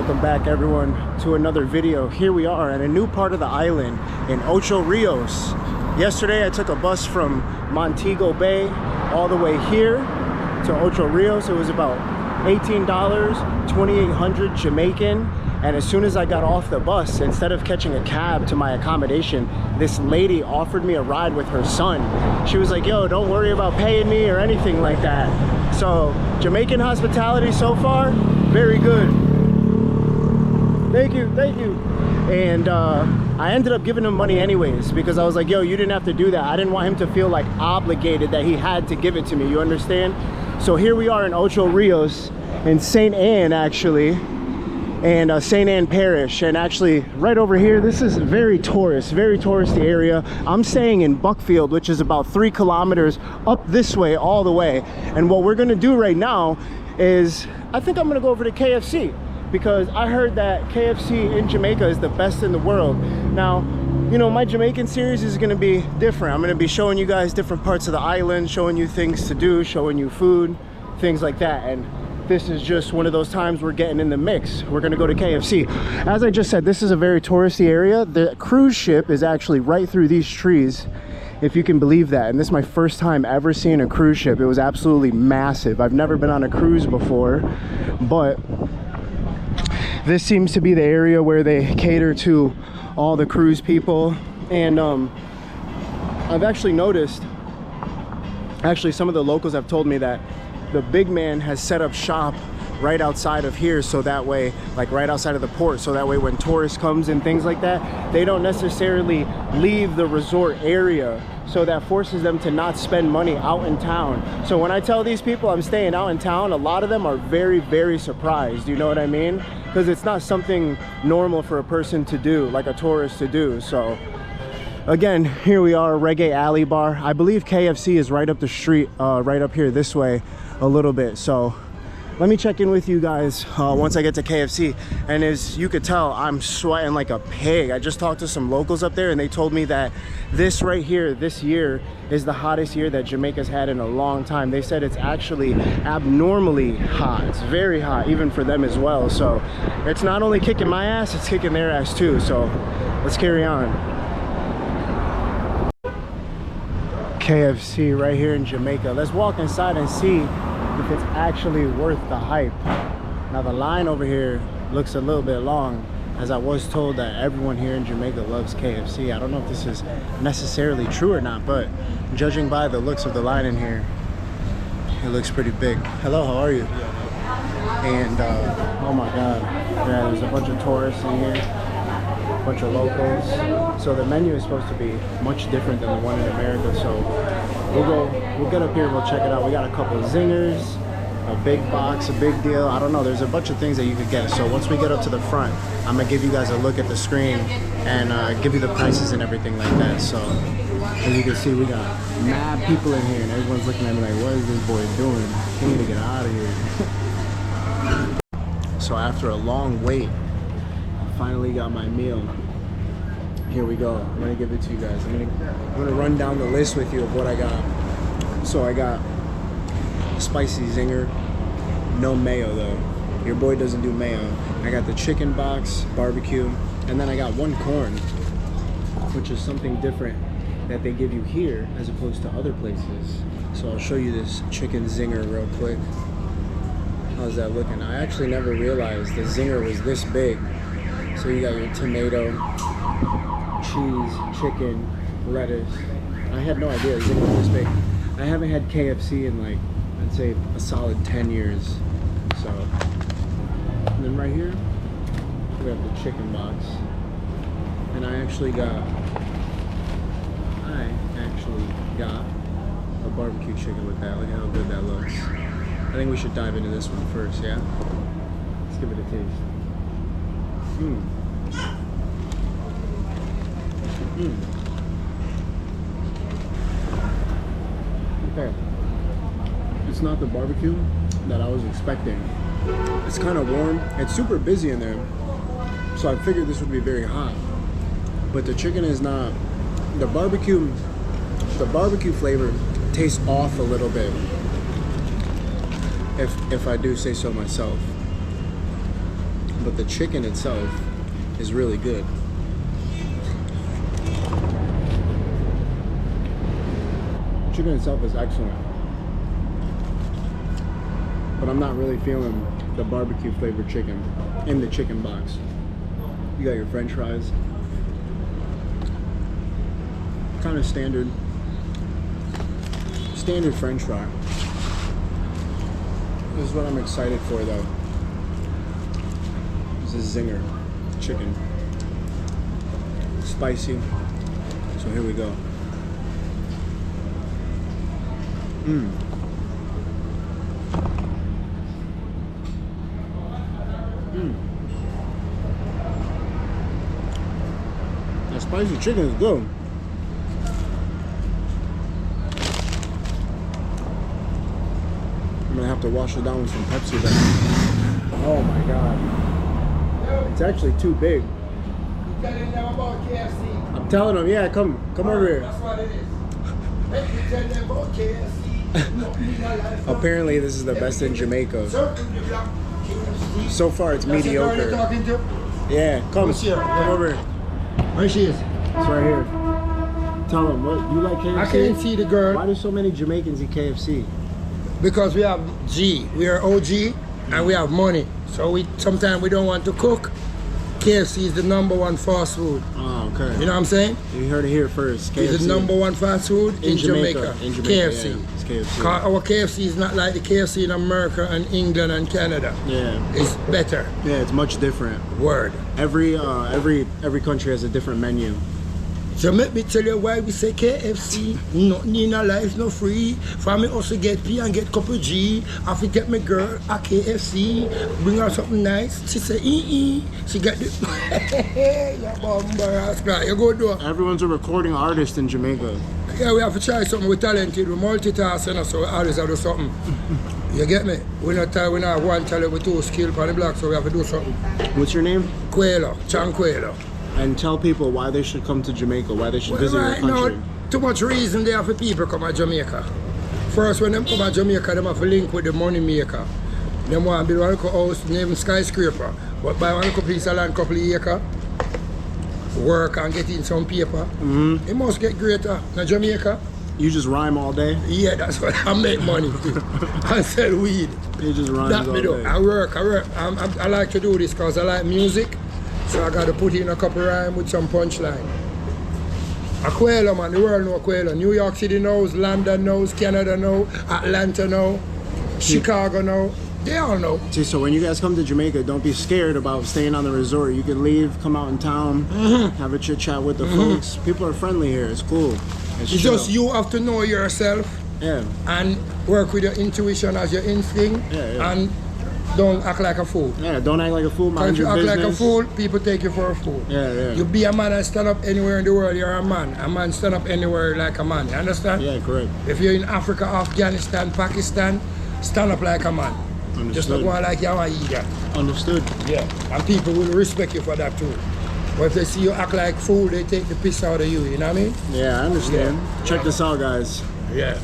Welcome back everyone to another video. Here we are at a new part of the island in Ocho, Rios. Yesterday I took a bus from Montego Bay all the way here to Ocho Rios. It was about $18, 2,800 Jamaican. And as soon as I got off the bus, instead of catching a cab to my accommodation, this lady offered me a ride with her son. She was like, yo, don't worry about paying me or anything like that. So Jamaican hospitality so far, very good. Thank you, thank you. And I ended up giving him money anyways, because I was like, yo, you didn't have to do that. I didn't want him to feel like obligated that he had to give it to me, you understand? So here we are in Ocho Rios, in St. Anne actually, and St. Anne Parish. And actually right over here, this is very touristy area. I'm staying in Buckfield, which is about 3 kilometers up this way all the way. And what we're gonna do right now is, I think I'm gonna go over to KFC, because I heard that KFC in Jamaica is the best in the world. Now, you know, my Jamaican series is gonna be different. I'm gonna be showing you guys different parts of the island, showing you things to do, showing you food, things like that. And this is just one of those times we're getting in the mix. We're gonna go to KFC. As I just said, this is a very touristy area. The cruise ship is actually right through these trees, if you can believe that. And this is my first time ever seeing a cruise ship. It was absolutely massive. I've never been on a cruise before, but this seems to be the area where they cater to all the cruise people. And I've actually noticed, some of the locals have told me that the big man has set up shop right outside of here, so that way, like right outside of the port, so that way when tourists comes and things like that, they don't necessarily leave the resort area. So that forces them to not spend money out in town. So when I tell these people I'm staying out in town, a lot of them are very surprised, you know what I mean? Because it's not something normal for a person to do, like a tourist to do. So again, here we are, Reggae Alley Bar. I believe KFC is right up the street, right up here this way a little bit. So let me check in with you guys once I get to KFC. And as you could tell, I'm sweating like a pig. I just talked to some locals up there and they told me that this right here, this year, is the hottest year that Jamaica's had in a long time. They said it's actually abnormally hot. It's very hot, even for them as well. So it's not only kicking my ass, it's kicking their ass too. So let's carry on. KFC right here in Jamaica. Let's walk inside and see if it's actually worth the hype. Now the line over here looks a little bit long, as I was told that everyone here in Jamaica loves KFC. I don't know if this is necessarily true or not, but judging by the looks of the line in here, it looks pretty big. Hello, how are you? And oh my god, yeah, there's a bunch of tourists in here, a bunch of locals. So the menu is supposed to be much different than the one in America. So we'll get up here, we'll check it out. We got a couple of zingers, a big box, a big deal. I don't know, there's a bunch of things that you could get. So once we get up to the front, I'm gonna give you guys a look at the screen and give you the prices and everything like that. So as you can see, we got mad people in here and everyone's looking at me like, what is this boy doing? He need to get out of here. So after a long wait, I finally got my meal. Here we go. I'm gonna give it to you guys. I'm gonna run down the list with you of what I got. So I got a spicy zinger, no mayo though. Your boy doesn't do mayo. I got the chicken box, barbecue, and then I got one corn, which is something different that they give you here as opposed to other places. So I'll show you this chicken zinger real quick. How's that looking? I actually never realized the zinger was this big. So you got your tomato, cheese, chicken, lettuce. I had no idea it was this big. I haven't had KFC in like, I'd say a solid 10 years. So, and then right here, we have the chicken box. And I actually got a barbecue chicken with that. Look at how good that looks. I think we should dive into this one first, yeah? Let's give it a taste. Okay. It's not the barbecue that I was expecting. It's kind of warm. It's super busy in there. So I figured this would be very hot. But the chicken is not. The barbecue flavor tastes off a little bit. if I do say so myself. but the chicken itself is really good. Chicken itself is excellent, but I'm not really feeling the barbecue flavored chicken in the chicken box. You got your french fries, kind of standard french fry. This is what I'm excited for though. This is zinger chicken, spicy. So here we go. That spicy chicken is good. I'm gonna have to wash it down with some Pepsi then. Oh my god. It's actually too big. You telling them about KFC? I'm telling them, yeah, come over here. That's what it is. Let me tell them about KFC. Apparently this is the best in Jamaica. So far it's mediocre. Yeah, come over. Where she is? It's right here. Tell them, what, you like KFC? I can't see the girl. Why do so many Jamaicans eat KFC? Because we have G. We are OG and we have money. So sometimes we don't want to cook. KFC is the #1 fast food. Oh, okay. You know what I'm saying? You heard it here first. KFC. It's the #1 fast food in Jamaica. In Jamaica, KFC. Yeah, it's KFC. Our KFC is not like the KFC in America and England and Canada. Yeah. It's better. Yeah, it's much different. Word. Every country has a different menu. So let me tell you why we say KFC. Nothing in our life, no free. For me also get P and get couple G. I forget my girl at KFC. Bring her something nice. She say She got the you go do it. Everyone's a recording artist in Jamaica. Yeah, we have to try something. We're talented. We're multitasking, so we always have to do something. You get me? We're not have one talent with 2 skills on the block, so we have to do something. What's your name? Quelo, Chanquelo. And tell people why they should come to Jamaica, why they should visit your country. Now, too much reason there for people come to Jamaica. First, when them come to Jamaica, they have to link with the money maker. They want to build one house, name skyscraper. But buy one piece of land, couple of acres, work and get in some paper. It must get greater in Jamaica. You just rhyme all day? Yeah, that's what I make money. I sell weed. You just rhyme all day. I work. I like to do this because I like music. So I got to put in a couple rhyme with some punchline. Aquelo, man, the world know Aquelo. New York City knows, London knows, Canada knows, Atlanta knows, Chicago knows. They all know. See, so when you guys come to Jamaica, don't be scared about staying on the resort. You can leave, come out in town, have a chit chat with the folks. People are friendly here. It's cool. It's just you have to know yourself. Yeah. And work with your intuition as your instinct. Yeah. And don't act like a fool. Yeah, don't act like a fool. Mind your business. If you act like a fool, people take you for a fool. Yeah. You be a man and stand up anywhere in the world, you're a man. A man stand up anywhere like a man. You understand? Yeah, correct. If you're in Africa, Afghanistan, Pakistan, stand up like a man. Understood. Just not going like you want to eat that. Understood. Yeah. And people will respect you for that too. But if they see you act like fool, they take the piss out of you. You know what I mean? Yeah, I understand. Yeah. Check this out, guys. Yeah.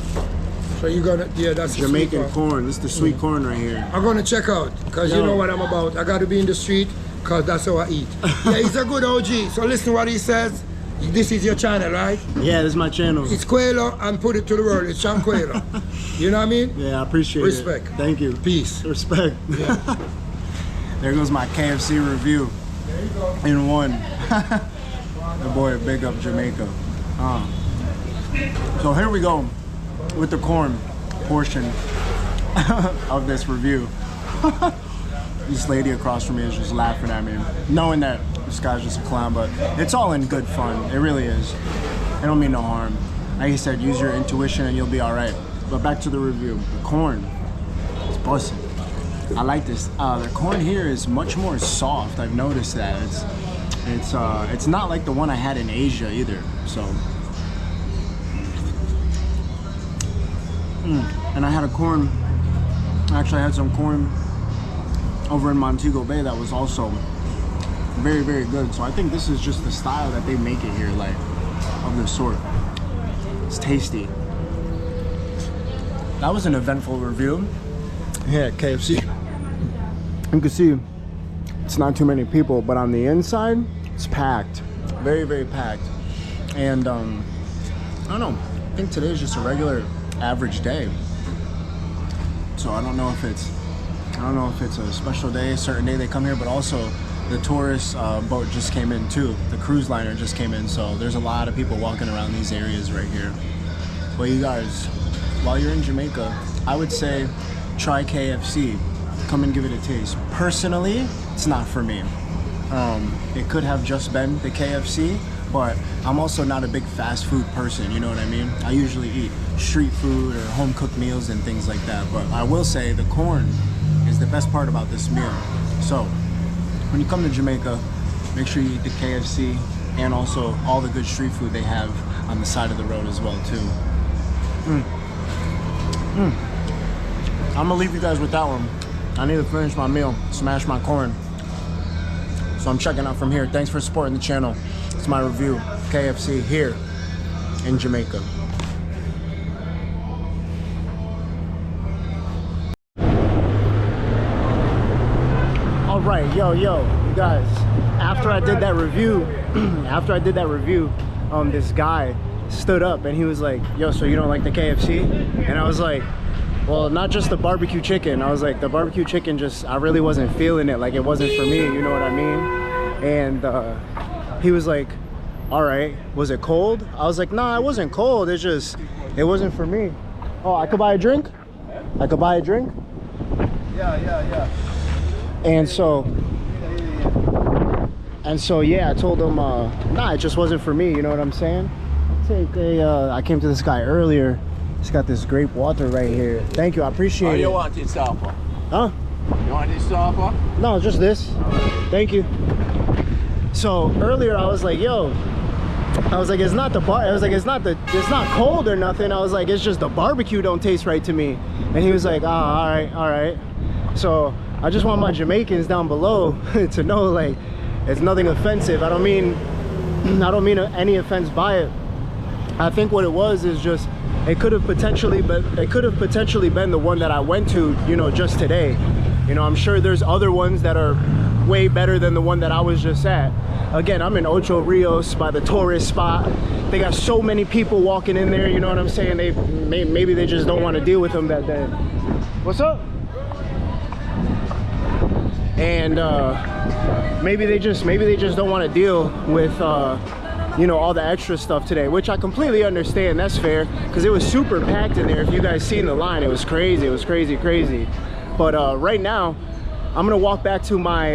So you're gonna, that's Jamaican corn. This is the sweet corn right here. I'm gonna check out, because you know what I'm about. I gotta be in the street, because that's how I eat. Yeah, he's a good OG. So listen to what he says. This is your channel, right? Yeah, this is my channel. It's Quelo and put it to the world. It's Chanquelo. You know what I mean? Yeah, I appreciate Respect. it. Thank you. Peace. Respect. Yeah. There goes my KFC review. There you go. In one. The boy, big up Jamaica. So here we go with the corn portion of this review. This lady across from me is just laughing at me, knowing that this guy's just a clown, but it's all in good fun. It really is. I don't mean no harm. Like he said, use your intuition and you'll be all right. But back to the review. The corn, it's busting. I like this. The corn here is much more soft. I've noticed that. It's not like the one I had in Asia either. So. And I had a corn. Actually, I had some corn over in Montego Bay that was also very, very good. So I think this is just the style that they make it here, like of this sort. It's tasty. That was an eventful review. Yeah, KFC. You can see it's not too many people, but on the inside, it's packed. Very, very packed. And I don't know, I think today is just a regular average day. So I don't know if it's a special day, a certain day they come here, but also the tourist boat just came in too. The cruise liner just came in, so there's a lot of people walking around these areas right here. But you guys, while you're in Jamaica, I would say try KFC. Come and give it a taste. Personally, it's not for me. It could have just been the KFC, but I'm also not a big fast food person, you know what I mean? I usually eat street food or home cooked meals and things like that, but I will say the corn is the best part about this meal. So when you come to Jamaica, make sure you eat the KFC and also all the good street food they have on the side of the road as well too. I'm gonna leave you guys with that one. I need to finish my meal, smash my corn. So I'm checking out from here. Thanks for supporting the channel. It's my review of KFC here in Jamaica. All right, yo, you guys, after I did that review, this guy stood up and he was like, yo, so you don't like the KFC? And I was like, well, not just the barbecue chicken. I was like, the barbecue chicken just, I really wasn't feeling it. Like, it wasn't for me, you know what I mean? And he was like, all right, was it cold? I was like, nah, it wasn't cold. It wasn't for me. Oh, I could buy a drink? I could buy a drink? Yeah. And so yeah, I told him, nah, it just wasn't for me, you know what I'm saying? I came to this guy earlier. He's got this grape water right here. Thank you, I appreciate it. You want this offer? Huh? You want this offer? No, just this. Thank you. So earlier I was like, yo, it's not the bar. I was like, it's not cold or nothing. I was like, it's just the barbecue don't taste right to me. And he was like, oh, all right. So I just want my Jamaicans down below to know, like, it's nothing offensive. I don't mean any offense by it. I think what it was is just, it could have potentially been the one that I went to, you know, just today. You know, I'm sure there's other ones that are way better than the one that I was just at. Again, I'm in Ocho, Rios, by the tourist spot. They got so many people walking in there, you know what I'm saying? Maybe they just don't want to deal with them that day. What's up? And maybe they just don't want to deal with you know, all the extra stuff today, which I completely understand. That's fair, because it was super packed in there. If you guys seen the line, it was crazy. It was crazy. But right now, I'm gonna walk back to my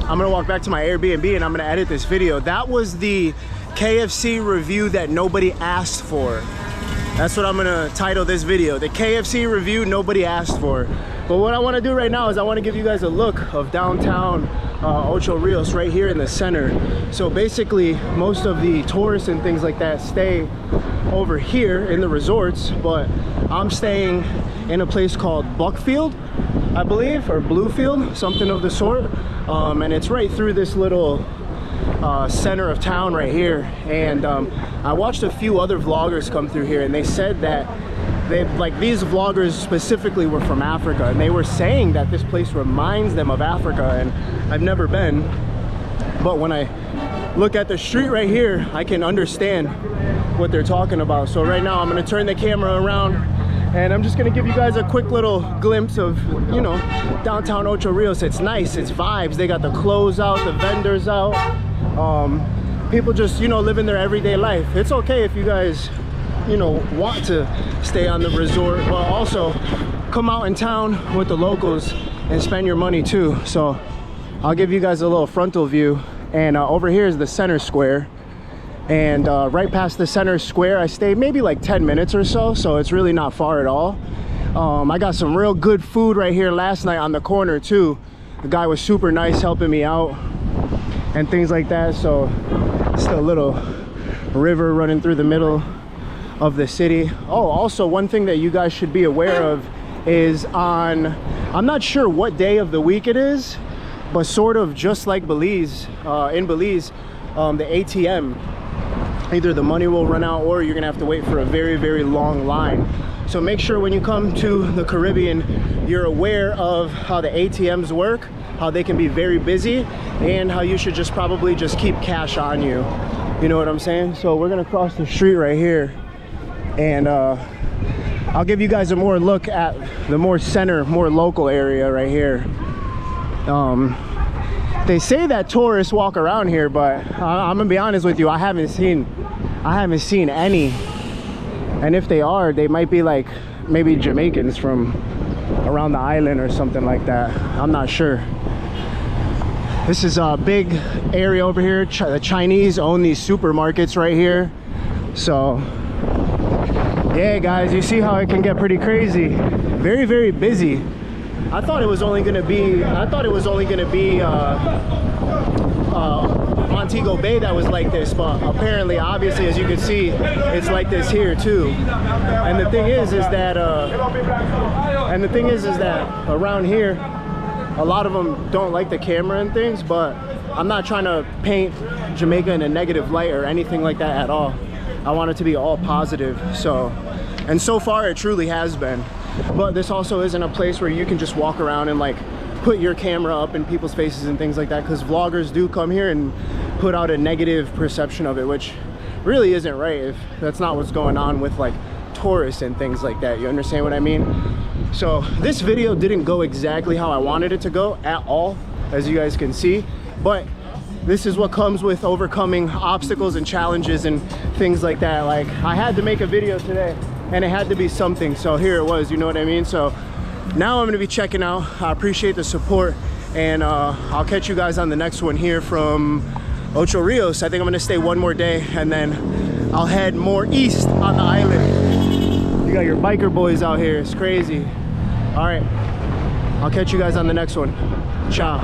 Airbnb and I'm gonna edit this video. That was the KFC review that nobody asked for. That's what I'm gonna title this video, the KFC review nobody asked for. But what I want to do right now is I want to give you guys a look of downtown Ocho Rios right here in the center. So basically most of the tourists and things like that stay over here in the resorts, but I'm staying in a place called Buckfield, I believe, or Bluefield, something of the sort. And it's right through this little center of town right here. And I watched a few other vloggers come through here and they said that these vloggers specifically were from Africa, and they were saying that this place reminds them of Africa, and I've never been, but when I look at the street right here, I can understand what they're talking about. So right now I'm going to turn the camera around and I'm just going to give you guys a quick little glimpse of, you know, downtown Ocho Rios. It's nice, it's vibes. They got the clothes out, the vendors out, people just, you know, living their everyday life. It's okay if you guys, you know, want to stay on the resort, but also come out in town with the locals and spend your money too. So I'll give you guys a little frontal view. And over here is the center square, and right past the center square I stayed maybe like 10 minutes or so, so it's really not far at all. I got some real good food right here last night on the corner too. The guy was super nice, helping me out and things like that. So just a little river running through the middle of the city. Oh, also one thing that you guys should be aware of is I'm not sure what day of the week it is, but sort of just like Belize, in Belize, the ATM, either the money will run out or you're gonna have to wait for a very long line. So make sure when you come to the Caribbean, you're aware of how the ATMs work, how they can be very busy, and how you should just probably just keep cash on you. You know what I'm saying? So we're gonna cross the street right here, and I'll give you guys a more look at the more center, more local area right here. They say that tourists walk around here, but I'm gonna be honest with you, I haven't seen any. And if they are, they might be like maybe Jamaicans from around the island or something like that. I'm not sure. This is a big area over here. The Chinese own these supermarkets right here. So yeah, guys, you see how it can get pretty crazy. Very, very busy. I thought it was only gonna be Montego Bay that was like this, but apparently, obviously, as you can see, it's like this here too. And the thing is that around here, a lot of them don't like the camera and things, but I'm not trying to paint Jamaica in a negative light or anything like that at all. I want it to be all positive. And so far it truly has been. But this also isn't a place where you can just walk around and like put your camera up in people's faces and things like that, because vloggers do come here and put out a negative perception of it, which really isn't right if that's not what's going on with like tourists and things like that. You understand what I mean? So this video didn't go exactly how I wanted it to go at all, as you guys can see, but this is what comes with overcoming obstacles and challenges and things like that. Like, I had to make a video today and it had to be something, so here it was, you know what I mean? So now I'm going to be checking out. I appreciate the support, and I'll catch you guys on the next one here from Ocho Rios. I think I'm going to stay one more day, and then I'll head more east on the island. You got your biker boys out here. It's crazy. All right, I'll catch you guys on the next one. Ciao.